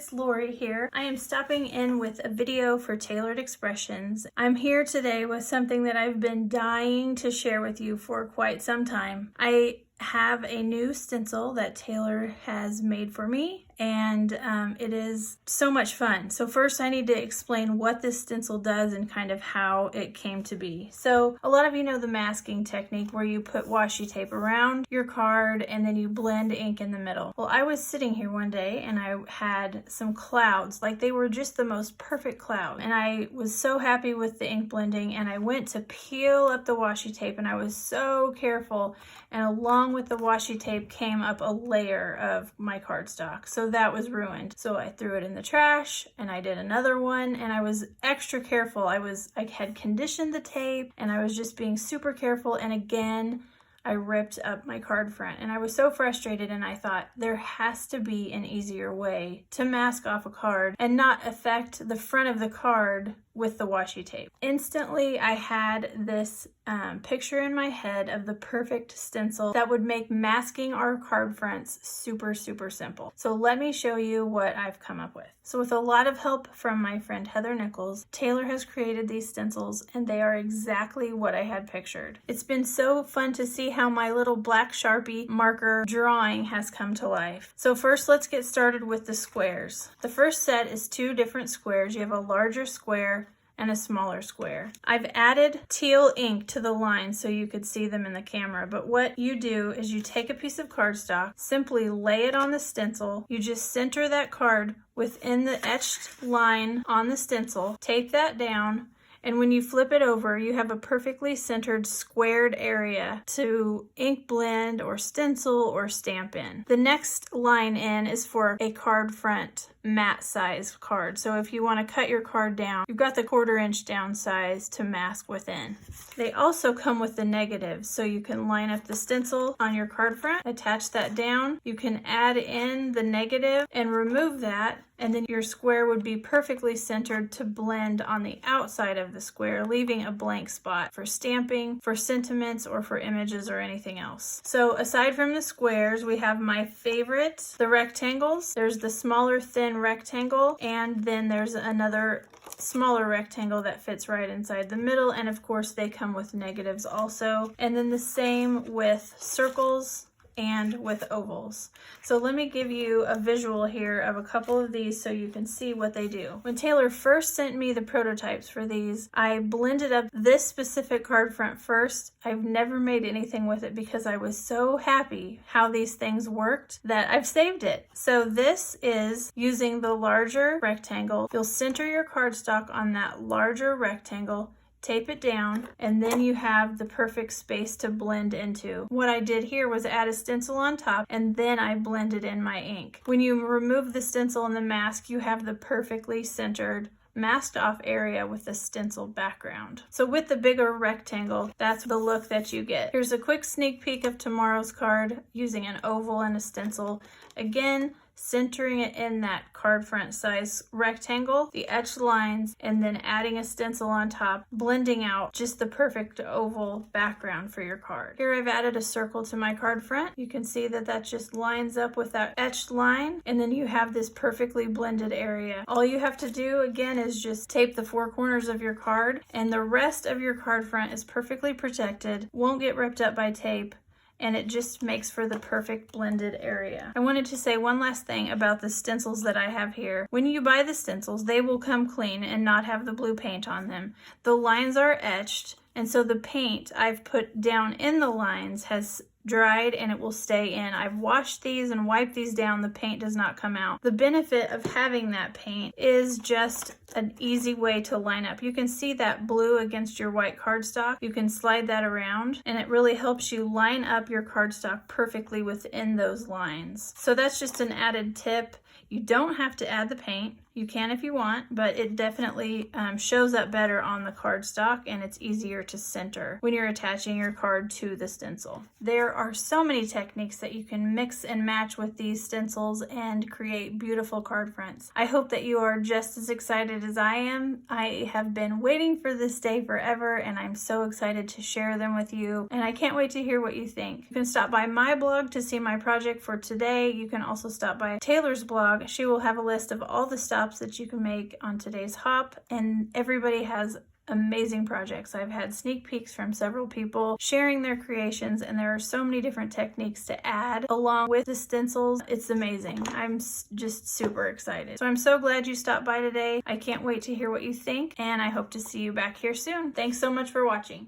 it's Lori here. I am stopping in with a video for Tailored Expressions. I'm here today with something that I've been dying to share with you for quite some time. I have a new stencil that Taylor has made for me, and it is so much fun. So first I need to explain what this stencil does and kind of how it came to be. So a lot of you know the masking technique where you put washi tape around your card and then you blend ink in the middle. Well, I was sitting here one day and I had some clouds, like they were just the most perfect cloud. And I was so happy with the ink blending, and I went to peel up the washi tape and I was so careful, and along with the washi tape came up a layer of my cardstock. So that was ruined. So I threw it in the trash and I did another one, and I was extra careful. I had conditioned the tape and I was just being super careful, and again I ripped up my card front, and I was so frustrated, and I thought there has to be an easier way to mask off a card and not affect the front of the card with the washi tape. Instantly, I had this picture in my head of the perfect stencil that would make masking our card fronts super, super simple. So let me show you what I've come up with. So with a lot of help from my friend Heather Nichols, Taylor has created these stencils, and they are exactly what I had pictured. It's been so fun to see how my little black Sharpie marker drawing has come to life. So first, let's get started with the squares. The first set is 2 different squares. You have a larger square and a smaller square. I've added teal ink to the lines so you could see them in the camera, but what you do is you take a piece of cardstock, simply lay it on the stencil, you just center that card within the etched line on the stencil, tape that down, and when you flip it over, you have a perfectly centered squared area to ink blend or stencil or stamp in. The next line in is for a card front matte size card. So if you want to cut your card down, you've got the 1/4 inch down size to mask within. They also come with the negatives, so you can line up the stencil on your card front, attach that down, you can add in the negative and remove that, and then your square would be perfectly centered to blend on the outside of the square, leaving a blank spot for stamping, for sentiments, or for images or anything else. So aside from the squares, we have my favorite, the rectangles. There's the smaller thin rectangle, and then there's another smaller rectangle that fits right inside the middle, and of course they come with negatives also. And then the same with circles and with ovals. So let me give you a visual here of a couple of these so you can see what they do. When Taylor first sent me the prototypes for these, I blended up this specific card front first. I've never made anything with it because I was so happy how these things worked that I've saved it. So this is using the larger rectangle. You'll center your cardstock on that larger rectangle, tape it down, and then you have the perfect space to blend into. What I did here was add a stencil on top, and then I blended in my ink. When you remove the stencil and the mask, you have the perfectly centered masked off area with a stencil background. So with the bigger rectangle, that's the look that you get. Here's a quick sneak peek of tomorrow's card using an oval and a stencil. Again, centering it in that card front size rectangle, the etched lines, and then adding a stencil on top, blending out just the perfect oval background for your card. Here I've added a circle to my card front. You can see that that just lines up with that etched line, and then you have this perfectly blended area. All you have to do again is just tape the 4 corners of your card, and the rest of your card front is perfectly protected, won't get ripped up by tape, and it just makes for the perfect blended area. I wanted to say one last thing about the stencils that I have here. When you buy the stencils, they will come clean and not have the blue paint on them. The lines are etched, and so the paint I've put down in the lines has dried and it will stay in. I've washed these and wiped these down. The paint does not come out. The benefit of having that paint is just an easy way to line up. You can see that blue against your white cardstock. You can slide that around, and it really helps you line up your cardstock perfectly within those lines. So that's just an added tip. You don't have to add the paint. You can if you want, but it definitely shows up better on the cardstock, and it's easier to center when you're attaching your card to the stencil. There are so many techniques that you can mix and match with these stencils and create beautiful card fronts. I hope that you are just as excited as I am. I have been waiting for this day forever, and I'm so excited to share them with you, and I can't wait to hear what you think. You can stop by my blog to see my project for today. You can also stop by Taylor's blog. She will have a list of all the stops that you can make on today's hop, and everybody has amazing projects. I've had sneak peeks from several people sharing their creations, and there are so many different techniques to add along with the stencils. It's amazing. I'm just super excited. So I'm so glad you stopped by today. I can't wait to hear what you think, and I hope to see you back here soon. Thanks so much for watching.